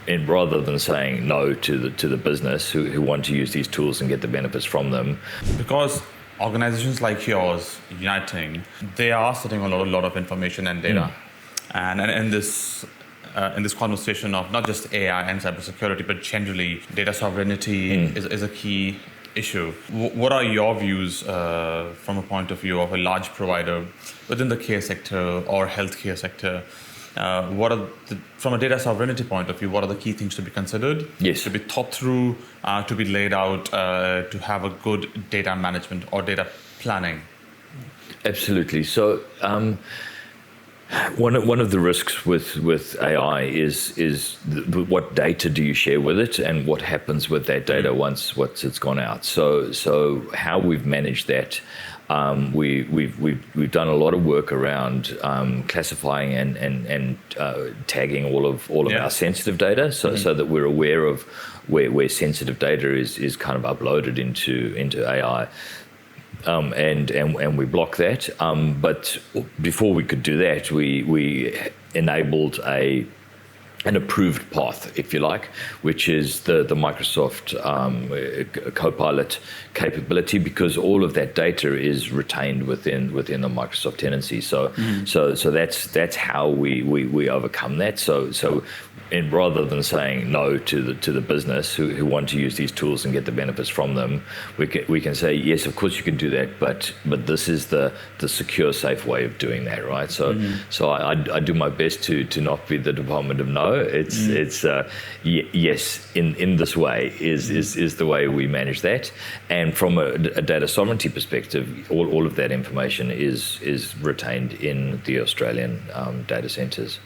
and rather than saying no to the business who want to use these tools and get the benefits from them. Because organizations like yours, Uniting, they are sitting on a lot of information and data. And in this conversation of not just AI and cybersecurity, but generally data sovereignty is a key issue. What are your views from a point of view of a large provider within the care sector or healthcare sector? From a data sovereignty point of view, what are the key things to be considered? Yes. To be thought through, to be laid out, to have a good data management or data planning? Absolutely. So one of the risks with AI is what data do you share with it, and what happens with that data once it's gone out. So how we've managed that. We've done a lot of work around classifying and tagging all of our sensitive data, so that we're aware of where sensitive data is kind of uploaded into AI, and we block that. But before we could do that, we enabled an approved path, if you like, which is the Microsoft Copilot capability, because all of that data is retained within the Microsoft tenancy. So that's how we overcome that. So and rather than saying no to the business who want to use these tools and get the benefits from them, we can say yes, of course you can do that, but this is the secure, safe way of doing that, right? So I do my best to not be the Department of No. It's yes, in this way is the way we manage that. And from a data sovereignty perspective, all of that information is retained in the Australian data centres.